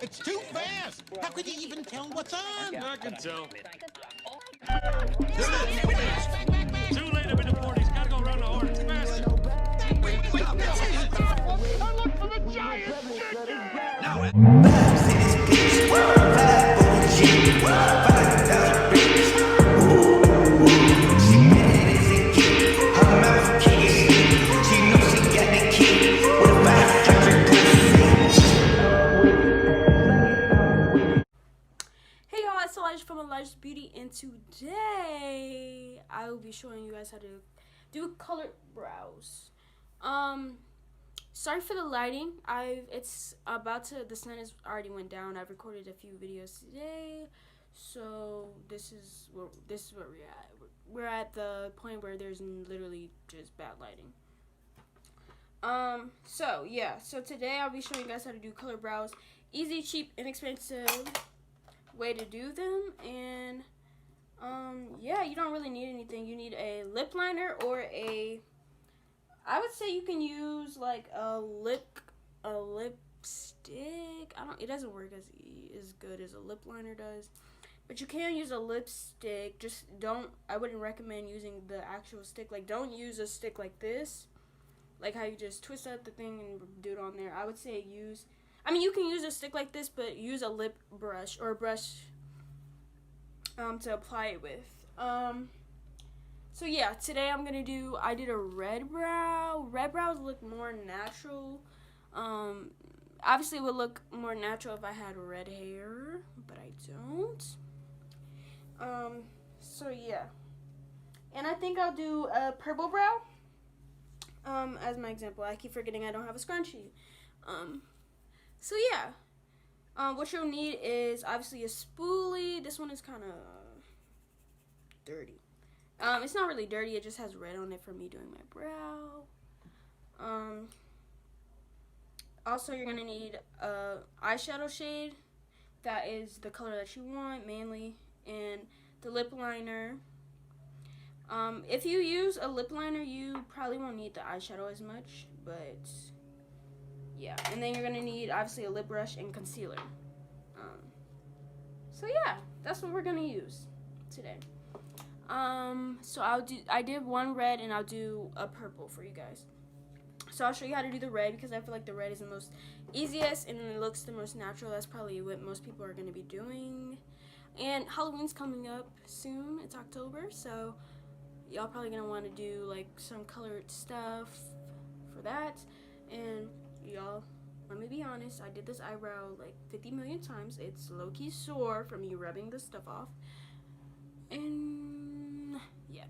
It's too fast. How could you even tell what's on? I can tell. Too late, I'm in the 40s. Gotta go around the horn. Faster. I look for the giant Hey y'all, it's Elijah from Elijah's Beauty, and today I will be showing you guys how to do colored brows. Sorry for the lighting. The sun has already went down. I've recorded a few videos today, so this is where we're at. We're at the point where there's literally just bad lighting. So today I'll be showing you guys how to do colored brows. Easy, cheap, inexpensive way to do them. And yeah, you don't really need anything. You need a lip liner or I would say you can use like a lipstick. It doesn't work as good as a lip liner does, but you can use a lipstick. I wouldn't recommend using the actual stick. Like, don't use a stick like this, like how you just twist out the thing and do it on there. I would say you can use a stick like this, but use a lip brush or a brush to apply it with. So yeah, today I did a red brow. Red brows look more natural. Obviously it would look more natural if I had red hair, but I don't. So yeah. And I think I'll do a purple brow as my example. I keep forgetting I don't have a scrunchie. So yeah, what you'll need is obviously a spoolie. This one is kind of dirty. It's not really dirty. It just has red on it for me doing my brow. Also, you're gonna need a eyeshadow shade that is the color that you want mainly, and the lip liner. If you use a lip liner, you probably won't need the eyeshadow as much, but yeah. And then you're gonna need obviously a lip brush and concealer. So yeah, that's what we're gonna use today. So I did one red and I'll do a purple for you guys. So I'll show you how to do the red because I feel like the red is the most easiest and it looks the most natural. That's probably what most people are gonna be doing. And Halloween's coming up soon. It's October, so y'all probably gonna want to do like some colored stuff for that. And y'all, let me be honest, I did this eyebrow like 50 million times. It's low-key sore from me rubbing this stuff off. And yeah,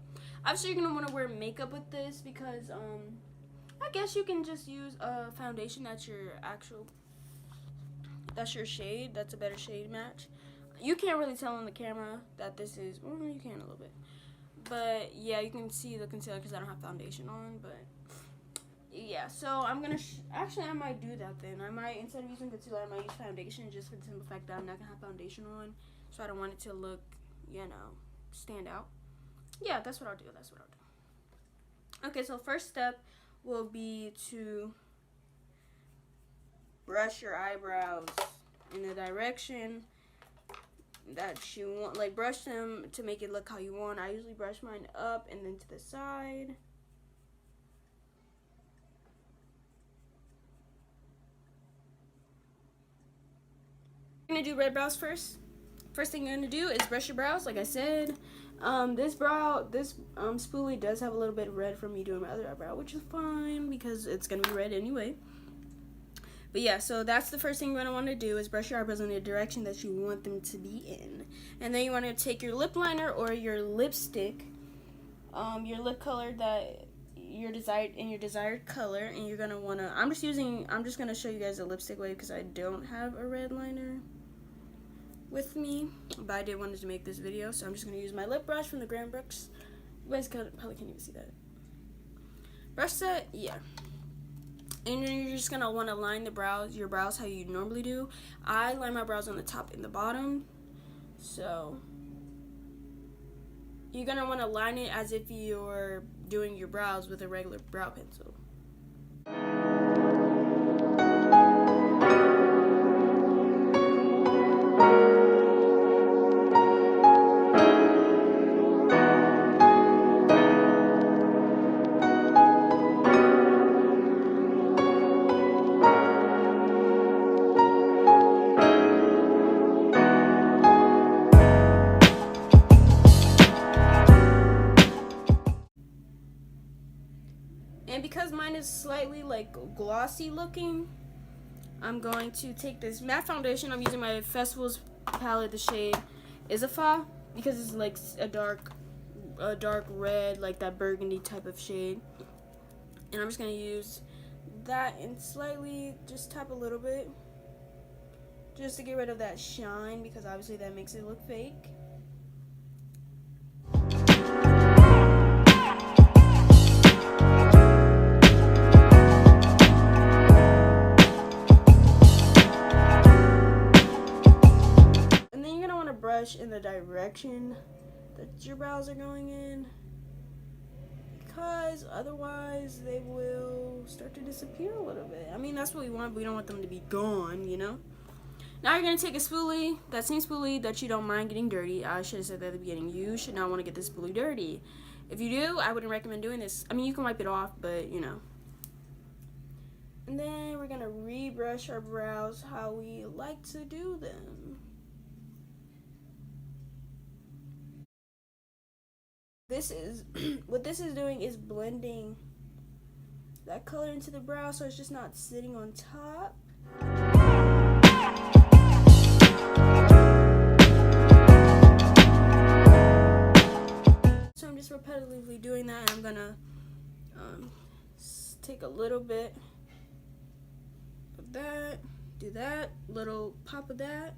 obviously you're gonna want to wear makeup with this because I guess you can just use a foundation that's your shade. That's a better shade match. You can't really tell on the camera that this is, well, you can a little bit, but yeah, you can see the concealer because I don't have foundation on. But yeah, so I'm gonna actually I might do that then. I might, instead of using concealer, I might use foundation just for the simple fact that I'm not gonna have foundation on, so I don't want it to look, stand out. Yeah, that's what I'll do. Okay, so first step will be to brush your eyebrows in the direction that you want. Like, brush them to make it look how you want. I usually brush mine up and then to the side. I'm gonna do red brows first. First thing you're gonna do is brush your brows, like I said. This spoolie does have a little bit of red from me doing my other eyebrow, which is fine because it's gonna be red anyway. But yeah, so that's the first thing you're gonna want to do is brush your eyebrows in the direction that you want them to be in, and then you want to take your lip liner or your lipstick, your lip color that your desired color, and you're gonna wanna. I'm just gonna show you guys a lipstick way because I don't have a red liner with me, but I did wanted to make this video, so I'm just gonna use my lip brush from the Grand Brooks. You guys probably can't even see that brush set. Yeah, and then you're just gonna want to line your brows how you normally do. I line my brows on the top and the bottom, so you're gonna want to line it as if you're doing your brows with a regular brow pencil. kind of slightly like glossy looking, I'm going to take this matte foundation. I'm using my Festivals palette, the shade Isafa, because it's like a dark red, like that burgundy type of shade. And I'm just gonna use that and slightly just tap a little bit, just to get rid of that shine, because obviously that makes it look fake. Brush in the direction that your brows are going in, because otherwise they will start to disappear a little bit. I mean, that's what we want, but we don't want them to be gone, you know? Now you're going to take a spoolie, that same spoolie that you don't mind getting dirty. I should have said that at the beginning. You should not want to get this spoolie dirty. If you do, I wouldn't recommend doing this. I mean, you can wipe it off, but, you know. And then we're going to rebrush our brows how we like to do them. This is what this is doing is blending that color into the brow, so it's just not sitting on top. So I'm just repetitively doing that, and I'm gonna take a little bit of that, do that, little pop of that,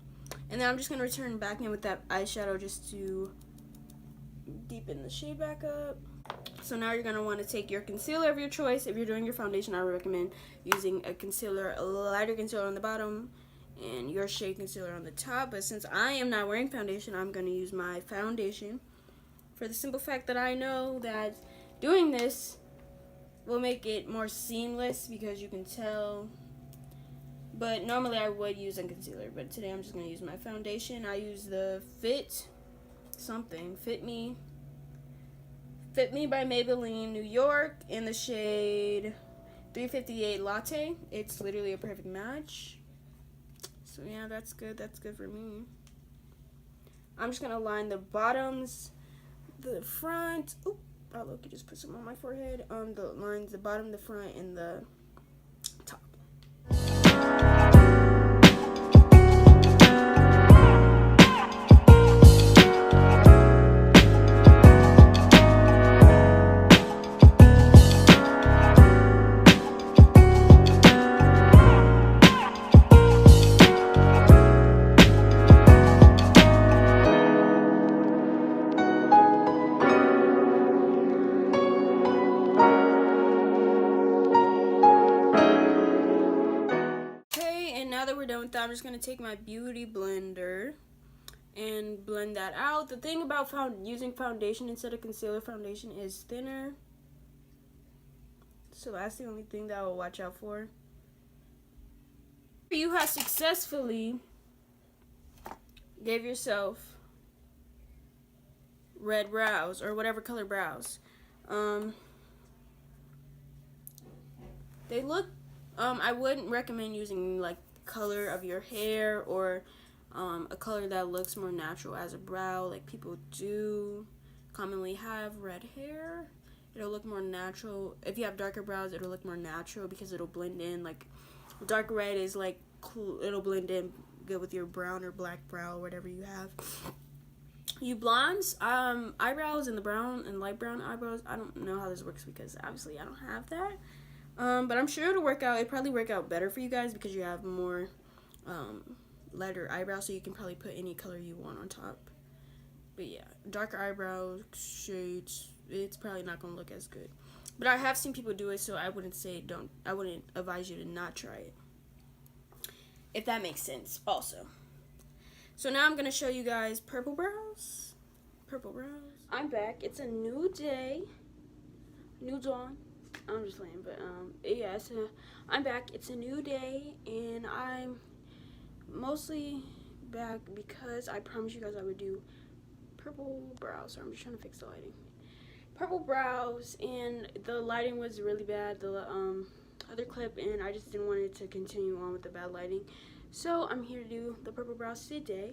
and then I'm just gonna return back in with that eyeshadow just to deepen the shade back up. So now you're going to want to take your concealer of your choice. If you're doing your foundation, I would recommend using a concealer, a lighter concealer on the bottom and your shade concealer on the top. But since I am not wearing foundation, I'm going to use my foundation, for the simple fact that I know that doing this will make it more seamless, because you can tell. But normally I would use a concealer, but today I'm just going to use my foundation. I use the Fit Me by Maybelline New York in the shade 358 Latte. It's literally a perfect match. So yeah, that's good. That's good for me. I'm just gonna line the bottoms, the front. Oop, oh look, you just put some on my forehead. The lines, the bottom, the front, and the top. Now that we're done with that, I'm just going to take my beauty blender and blend that out. The thing about using foundation instead of concealer, foundation is thinner. So that's the only thing that I will watch out for. You have successfully gave yourself red brows, or whatever color brows. They look, I wouldn't recommend using like color of your hair, or a color that looks more natural as a brow. Like, people do commonly have red hair. It'll look more natural. If you have darker brows, it'll look more natural because it'll blend in. Like, dark red is like it'll blend in good with your brown or black brow, or whatever you have. You blondes, eyebrows, and the brown and light brown eyebrows, I don't know how this works because obviously I don't have that. But I'm sure it'll work out. It'll probably work out better for you guys because you have more lighter eyebrows, so you can probably put any color you want on top. But yeah, darker eyebrow shades, it's probably not going to look as good. But I have seen people do it, so I wouldn't advise you to not try it, if that makes sense also. So now I'm going to show you guys purple brows. I'm back. It's a new day. New dawn. I'm just playing, but yeah, I'm back. It's a new day, and I'm mostly back because I promised you guys I would do purple brows. So I'm just trying to fix the lighting. Purple brows, and the lighting was really bad, the other clip, and I just didn't want it to continue on with the bad lighting. So I'm here to do the purple brows today.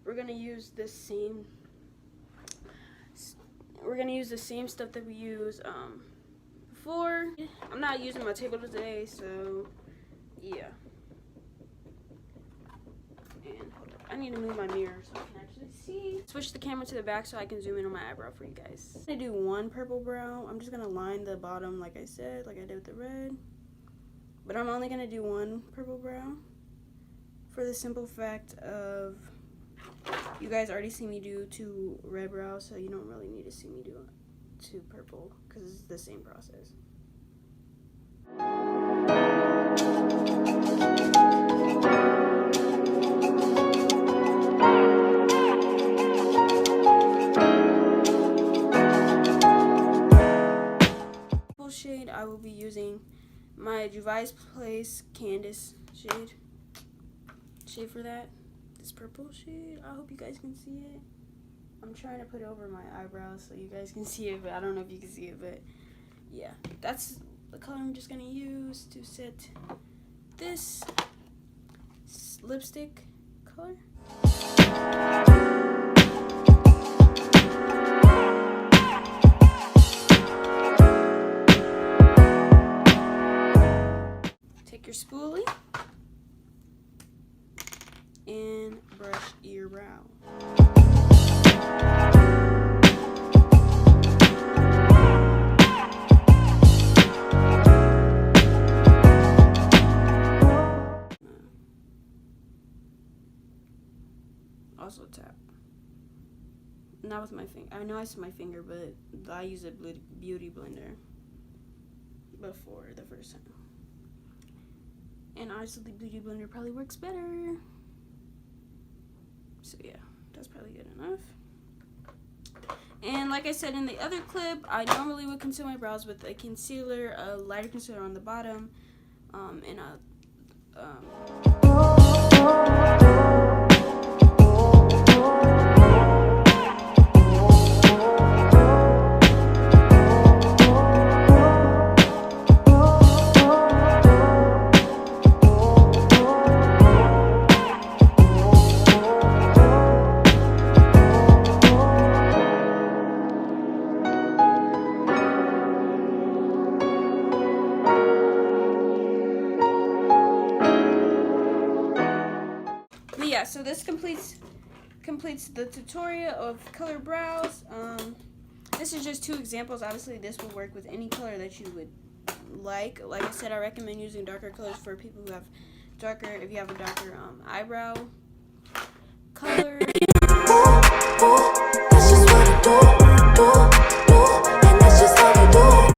We're gonna use the same stuff that we use before. I'm not using my table today, so yeah. And hold up, I need to move my mirror so I can actually see. Switch the camera to the back so I can zoom in on my eyebrow for you guys. I'm gonna do one purple brow. I'm just gonna line the bottom like I said, like I did with the red. But I'm only gonna do one purple brow for the simple fact of you guys already see me do 2 red brows, so you don't really need to see me do 2 purple because it's the same process. Shade, I will be using my Juvia's Place Candice shade for that. This purple shade, I hope you guys can see it. I'm trying to put it over my eyebrows so you guys can see it, but I don't know if you can see it, but yeah, that's the color I'm just gonna use to set this lipstick color. Take your spoolie and brush your brow. Also tap. Not with my finger. I know I said my finger, but I use a beauty blender before the first time. And honestly, the beauty blender probably works better. So yeah, that's probably good enough. And like I said in the other clip, I normally would conceal my brows with a concealer, a lighter concealer on the bottom, and a yeah, so this completes the tutorial of color brows. This is just 2 examples. Obviously, this will work with any color that you would like. Like I said, I recommend using darker colors for people who have darker, if you have a darker eyebrow